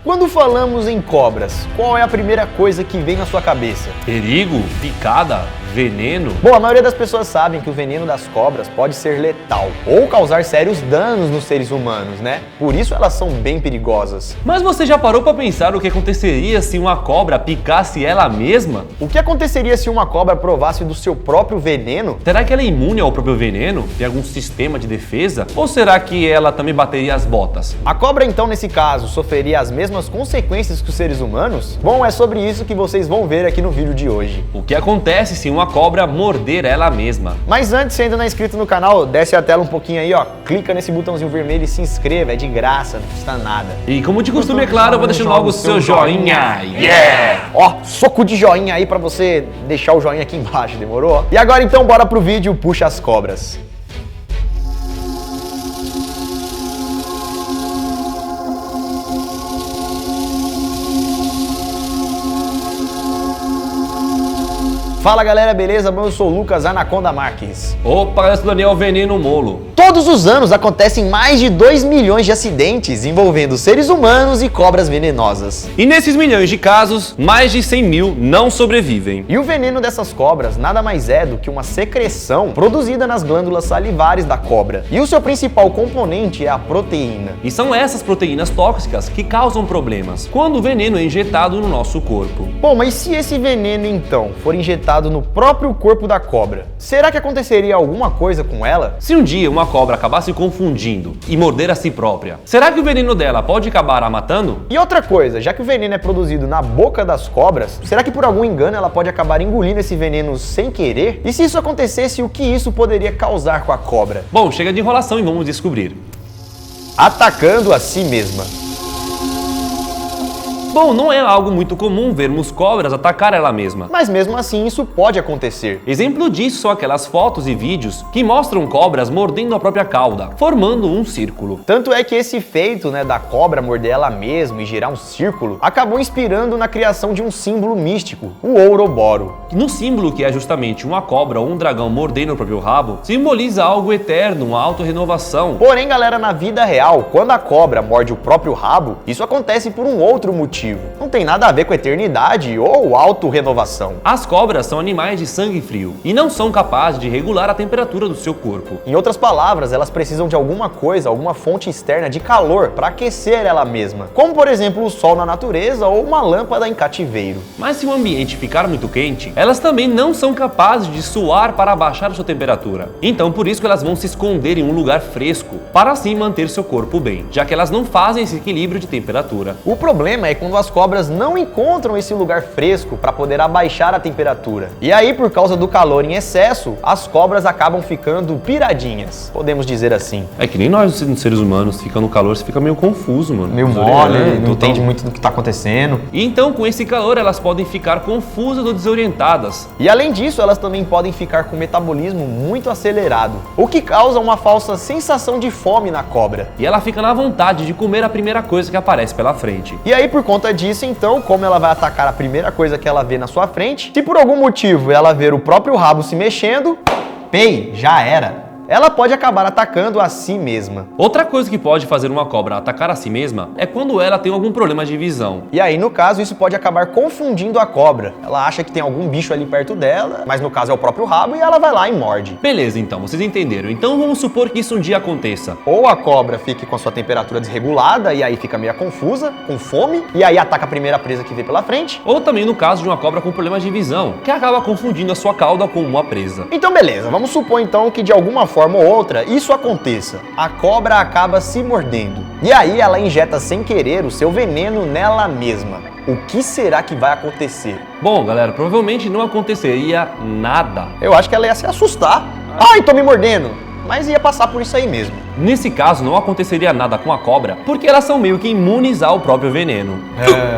Quando falamos em cobras, qual é a primeira coisa que vem na sua cabeça? Perigo, picada, veneno. Bom, a maioria das pessoas sabem que o veneno das cobras pode ser letal ou causar sérios danos nos seres humanos, né? Por isso elas são bem perigosas. Mas você já parou pra pensar o que aconteceria se uma cobra picasse ela mesma? O que aconteceria se uma cobra provasse do seu próprio veneno? Será que ela é imune ao próprio veneno? Tem algum sistema de defesa? Ou será que ela também bateria as botas? A cobra, então, nesse caso, sofreria as mesmas consequências que os seres humanos? Bom, é sobre isso que vocês vão ver aqui no vídeo de hoje. O que acontece se uma cobra morder ela mesma? Mas antes, se ainda não é inscrito no canal, desce a tela um pouquinho aí, ó. Clica nesse botãozinho vermelho e se inscreva, é de graça, não custa nada. E como de costume, é claro, eu vou deixar logo o seu joinha. Yeah! Ó, soco de joinha aí pra você deixar o joinha aqui embaixo, demorou? E agora então, bora pro vídeo Puxa as Cobras. Fala galera, beleza? Bom, eu sou o Lucas Anaconda Marques. Opa, eu sou o Daniel Veneno Molo. Todos os anos acontecem mais de 2 milhões de acidentes envolvendo seres humanos e cobras venenosas. E nesses milhões de casos, mais de 100 mil não sobrevivem. E o veneno dessas cobras nada mais é do que uma secreção produzida nas glândulas salivares da cobra. E o seu principal componente é a proteína. E são essas proteínas tóxicas que causam problemas quando o veneno é injetado no nosso corpo. Bom, mas se esse veneno então for injetado no próprio corpo da cobra, será que aconteceria alguma coisa com ela? Se um dia uma cobra acabar se confundindo e morder a si própria, será que o veneno dela pode acabar a matando? E outra coisa, já que o veneno é produzido na boca das cobras, será que por algum engano ela pode acabar engolindo esse veneno sem querer? E se isso acontecesse, o que isso poderia causar com a cobra? Bom, chega de enrolação e vamos descobrir. Atacando a si mesma. Bom, não é algo muito comum vermos cobras atacar ela mesma. Mas mesmo assim isso pode acontecer. Exemplo disso são aquelas fotos e vídeos que mostram cobras mordendo a própria cauda, formando um círculo. Tanto é que esse feito, da cobra morder ela mesma e gerar um círculo, acabou inspirando na criação de um símbolo místico, o Ouroboro. No símbolo, que é justamente uma cobra ou um dragão mordendo o próprio rabo, simboliza algo eterno, uma autorrenovação. Porém, galera, na vida real, quando a cobra morde o próprio rabo, isso acontece por um outro motivo. Não tem nada a ver com eternidade ou autorrenovação. As cobras são animais de sangue frio e não são capazes de regular a temperatura do seu corpo. Em outras palavras, elas precisam de alguma coisa, alguma fonte externa de calor para aquecer ela mesma, como por exemplo o sol na natureza ou uma lâmpada em cativeiro. Mas se o ambiente ficar muito quente, elas também não são capazes de suar para abaixar sua temperatura. Então por isso que elas vão se esconder em um lugar fresco, para assim manter seu corpo bem, já que elas não fazem esse equilíbrio de temperatura. O problema é quando as cobras não encontram esse lugar fresco para poder abaixar a temperatura. E aí, por causa do calor em excesso, as cobras acabam ficando piradinhas, podemos dizer assim. É que nem nós, seres humanos, fica no calor, você fica meio confuso, mano. Meio mole, não entende muito do que tá acontecendo. E então, com esse calor, elas podem ficar confusas ou desorientadas. E além disso, elas também podem ficar com o metabolismo muito acelerado, o que causa uma falsa sensação de fome na cobra. E ela fica na vontade de comer a primeira coisa que aparece pela frente. E aí, por conta disso, então, como ela vai atacar a primeira coisa que ela vê na sua frente, se por algum motivo ela ver o próprio rabo se mexendo, pei, já era. Ela pode acabar atacando a si mesma. Outra coisa que pode fazer uma cobra atacar a si mesma é quando ela tem algum problema de visão. E aí, no caso, isso pode acabar confundindo a cobra. Ela acha que tem algum bicho ali perto dela, mas no caso é o próprio rabo, e ela vai lá e morde. Beleza, então, vocês entenderam. Então vamos supor que isso um dia aconteça. Ou a cobra fique com a sua temperatura desregulada, e aí fica meio confusa, com fome, e aí ataca a primeira presa que vê pela frente. Ou também no caso de uma cobra com problemas de visão, que acaba confundindo a sua cauda com uma presa. Então beleza, vamos supor então que de alguma forma ou outra isso aconteça. A cobra acaba se mordendo. E aí ela injeta sem querer o seu veneno nela mesma. O que será que vai acontecer? Bom, galera, provavelmente não aconteceria nada. Eu acho que ela ia se assustar. Ai, tô me mordendo. Mas ia passar por isso aí mesmo. Nesse caso, não aconteceria nada com a cobra, porque elas são meio que imunes ao próprio veneno.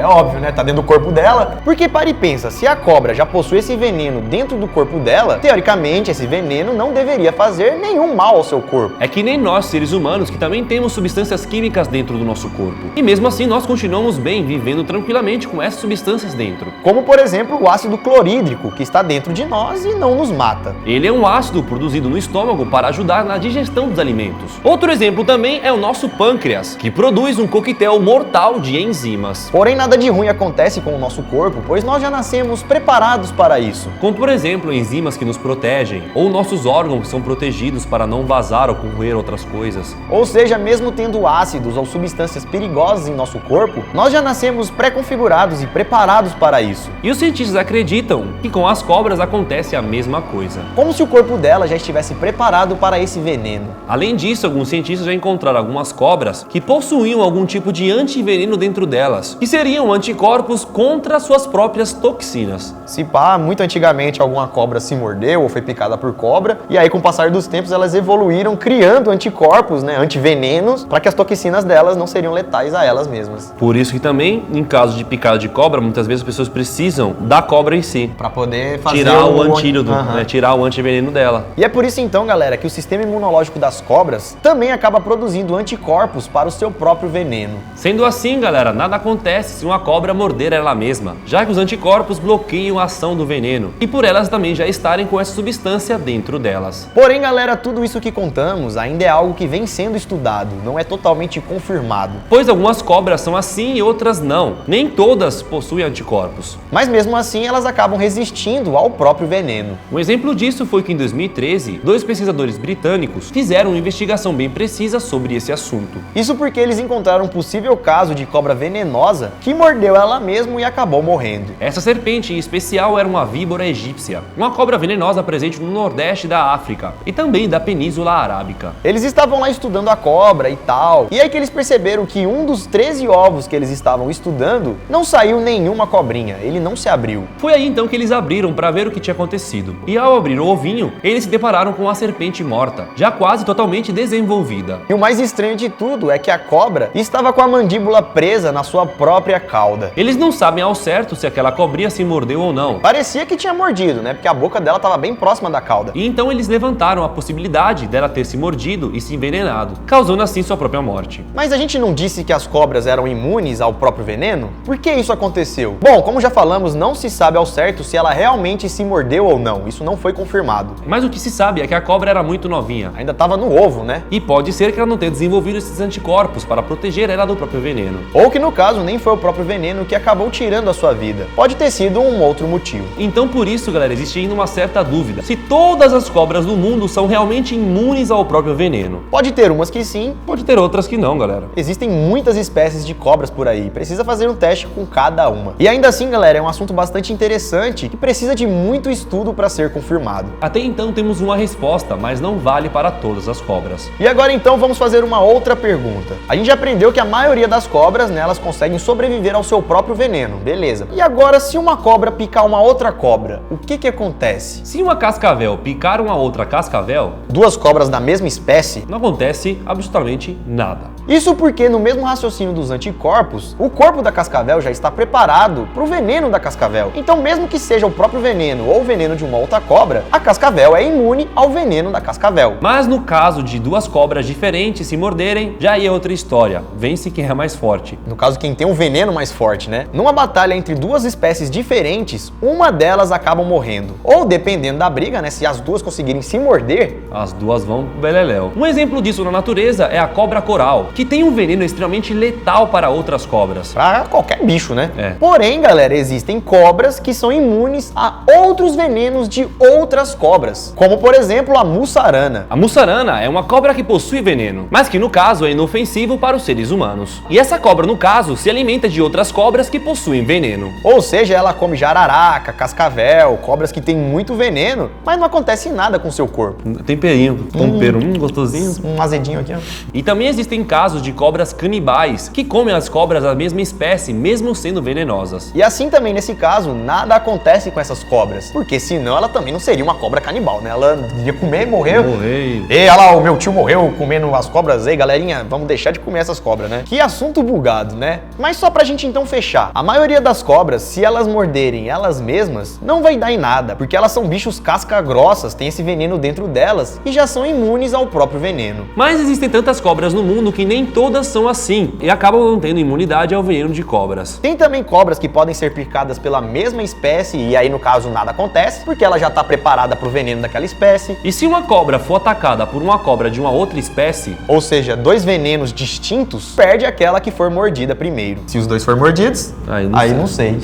É óbvio, né? Tá dentro do corpo dela. Porque para e pensa, se a cobra já possui esse veneno dentro do corpo dela, teoricamente esse veneno não deveria fazer nenhum mal ao seu corpo. É que nem nós, seres humanos, que também temos substâncias químicas dentro do nosso corpo. E mesmo assim, nós continuamos bem, vivendo tranquilamente com essas substâncias dentro. Como, por exemplo, o ácido clorídrico, que está dentro de nós e não nos mata. Ele é um ácido produzido no estômago para ajudar na digestão dos alimentos. Outro exemplo também é o nosso pâncreas, que produz um coquetel mortal de enzimas. Porém, nada de ruim acontece com o nosso corpo, pois nós já nascemos preparados para isso. Como, por exemplo, enzimas que nos protegem, ou nossos órgãos que são protegidos para não vazar ou corroer outras coisas. Ou seja, mesmo tendo ácidos ou substâncias perigosas em nosso corpo, nós já nascemos pré-configurados e preparados para isso. E os cientistas acreditam que com as cobras acontece a mesma coisa. Como se o corpo dela já estivesse preparado para esse veneno. Além disso, alguns cientistas já encontraram algumas cobras que possuíam algum tipo de antiveneno dentro delas, que seriam anticorpos contra suas próprias toxinas. Se pá, muito antigamente alguma cobra se mordeu ou foi picada por cobra, e aí com o passar dos tempos elas evoluíram criando anticorpos, antivenenos, para que as toxinas delas não seriam letais a elas mesmas. Por isso que também, em caso de picada de cobra, muitas vezes as pessoas precisam da cobra em si. Para poder fazer tirar o antídoto, tirar o antiveneno dela. E é por isso então, galera, que o sistema imunológico das cobras também acaba produzindo anticorpos para o seu próprio veneno. Sendo assim, galera, nada acontece se uma cobra morder ela mesma, já que os anticorpos bloqueiam a ação do veneno, e por elas também já estarem com essa substância dentro delas. Porém, galera, tudo isso que contamos ainda é algo que vem sendo estudado, não é totalmente confirmado. Pois algumas cobras são assim e outras não. Nem todas possuem anticorpos. Mas mesmo assim, elas acabam resistindo ao próprio veneno. Um exemplo disso foi que em 2013, 2 pesquisadores britânicos fizeram uma investigação bem precisa sobre esse assunto. Isso porque eles encontraram um possível caso de cobra venenosa que mordeu ela mesma e acabou morrendo. Essa serpente em especial era uma víbora egípcia, uma cobra venenosa presente no nordeste da África e também da Península Arábica. Eles estavam lá estudando a cobra e tal, e aí que eles perceberam que um dos 13 ovos que eles estavam estudando não saiu nenhuma cobrinha, ele não se abriu. Foi aí então que eles abriram para ver o que tinha acontecido. E ao abrir o ovinho, eles se depararam com a serpente morta, já quase totalmente desenvolvida. E o mais estranho de tudo é que a cobra estava com a mandíbula presa na sua própria cauda. Eles não sabem ao certo se aquela cobrinha se mordeu ou não. Parecia que tinha mordido, porque a boca dela estava bem próxima da cauda. E então eles levantaram a possibilidade dela ter se mordido e se envenenado, causando assim sua própria morte. Mas a gente não disse que as cobras eram imunes ao próprio veneno? Por que isso aconteceu? Bom, como já falamos, não se sabe ao certo se ela realmente se mordeu ou não, isso não foi confirmado. Mas o que se sabe é que a cobra era muito novinha. Ainda estava no ovo, E pode ser que ela não tenha desenvolvido esses anticorpos para proteger ela do próprio veneno. Ou que no caso nem foi o próprio veneno que acabou tirando a sua vida. Pode ter sido um outro motivo. Então por isso, galera, existe ainda uma certa dúvida se todas as cobras do mundo são realmente imunes ao próprio veneno. Pode ter umas que sim, pode ter outras que não, galera. Existem muitas espécies de cobras por aí, precisa fazer um teste com cada uma. E ainda assim, galera, é um assunto bastante interessante que precisa de muito estudo para ser confirmado. Até então temos uma resposta, mas não vale para todas as cobras. E agora então vamos fazer uma outra pergunta. A gente já aprendeu que a maioria das cobras, elas conseguem sobreviver ao seu próprio veneno, beleza. E agora, se uma cobra picar uma outra cobra, o que acontece? Se uma cascavel picar uma outra cascavel, duas cobras da mesma espécie, não acontece absolutamente nada. Isso porque no mesmo raciocínio dos anticorpos, o corpo da cascavel já está preparado para o veneno da cascavel. Então mesmo que seja o próprio veneno ou o veneno de uma outra cobra, a cascavel é imune ao veneno da cascavel. Mas no caso de duas cobras diferentes se morderem, já é outra história. Vence quem é mais forte. No caso, quem tem um veneno mais forte, Numa batalha entre duas espécies diferentes, uma delas acaba morrendo. Ou dependendo da briga, se as duas conseguirem se morder, as duas vão pro beleléu. Um exemplo disso na natureza é a cobra coral, que tem um veneno extremamente letal para outras cobras. Para qualquer bicho, Porém, galera, existem cobras que são imunes a outros venenos de outras cobras, como por exemplo a mussarana. A mussarana é uma cobra que possui veneno, mas que no caso é inofensivo para os seres humanos. E essa cobra, no caso, se alimenta de outras cobras que possuem veneno. Ou seja, ela come jararaca, cascavel, cobras que têm muito veneno, mas não acontece nada com seu corpo. Temperinho, tempero, gostosinho. Um azedinho aqui, E também existem casos de cobras canibais, que comem as cobras da mesma espécie, mesmo sendo venenosas. E assim também, nesse caso, nada acontece com essas cobras, porque senão ela também não seria uma cobra canibal, Ela ia comer e morreu. Ei, olha lá, o meu tio morreu comendo as cobras. Ei, galerinha, vamos deixar de comer essas cobras, Que assunto bugado, Mas só pra gente então fechar, a maioria das cobras, se elas morderem elas mesmas, não vai dar em nada, porque elas são bichos casca grossas, têm esse veneno dentro delas e já são imunes ao próprio veneno. Mas existem tantas cobras no mundo que nem nem todas são assim e acabam não tendo imunidade ao veneno de cobras. Tem também cobras que podem ser picadas pela mesma espécie e aí no caso nada acontece, porque ela já está preparada para o veneno daquela espécie. E se uma cobra for atacada por uma cobra de uma outra espécie, ou seja, dois venenos distintos, perde aquela que for mordida primeiro. Se os dois forem mordidos, aí não sei.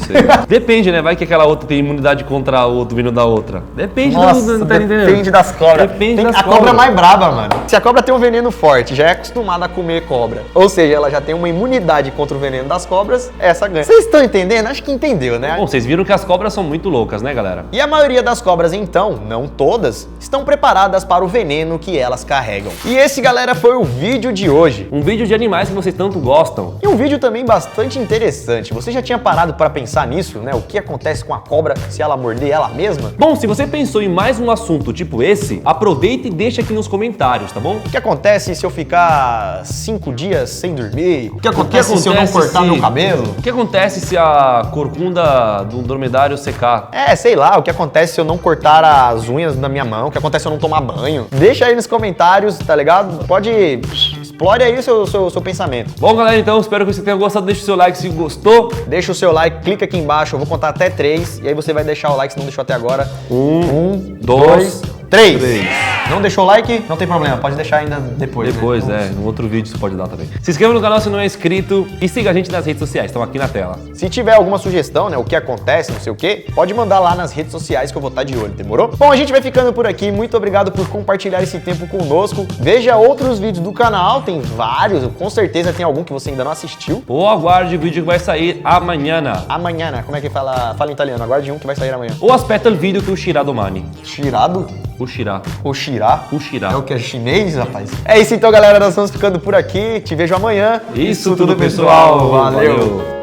Depende, né? Vai que aquela outra tem imunidade contra o outro veneno da outra. Depende. Nossa, depende das cobras. Depende das a cobra é mais braba, mano. Se a cobra tem um veneno forte, já é acostumada a comer cobra, ou seja, ela já tem uma imunidade contra o veneno das cobras, essa ganha. Vocês estão entendendo? Acho que entendeu, né? Bom, vocês viram que as cobras são muito loucas, né, galera? E a maioria das cobras, então, não todas, estão preparadas para o veneno que elas carregam. E esse, galera, foi o vídeo de hoje. Um vídeo de animais que vocês tanto gostam. E um vídeo também bastante interessante. Você já tinha parado para pensar nisso, né? O que acontece com a cobra se ela morder ela mesma? Bom, se você pensou em mais um assunto tipo esse, aproveita e deixa aqui nos comentários, tá bom? O que acontece se eu ficar 5 dias sem dormir? O que acontece se eu não cortar meu cabelo? O que acontece se a corcunda do dromedário secar? Sei lá, o que acontece se eu não cortar as unhas da minha mão? O que acontece se eu não tomar banho? Deixa aí nos comentários, tá ligado? Pode... explore aí o seu pensamento. Bom, galera, então espero que você tenha gostado. Deixa o seu like se gostou. Deixa o seu like, clica aqui embaixo, eu vou contar até 3 e aí você vai deixar o like se não deixou até agora. 1, 2, 3. Não deixou o like? Não tem problema, pode deixar ainda depois. Depois, né? No outro vídeo você pode dar também. Se inscreva no canal se não é inscrito e siga a gente nas redes sociais, estão aqui na tela. Se tiver alguma sugestão, né, o que acontece, não sei o que, pode mandar lá nas redes sociais que eu vou estar de olho, demorou? Bom, a gente vai ficando por aqui, muito obrigado por compartilhar esse tempo conosco. Veja outros vídeos do canal, tem vários, com certeza tem algum que você ainda não assistiu. Ou aguarde o vídeo que vai sair amanhã. Amanhã, como é que fala em italiano? Aguarde um que vai sair amanhã. Ou aspetta il video que o Shirá domani. Shirado? O Shirá. O Shirá? O Shirá. É o que é chinês, rapaz? É isso então, galera, nós vamos ficando por aqui, te vejo amanhã. Isso tudo, pessoal. Valeu.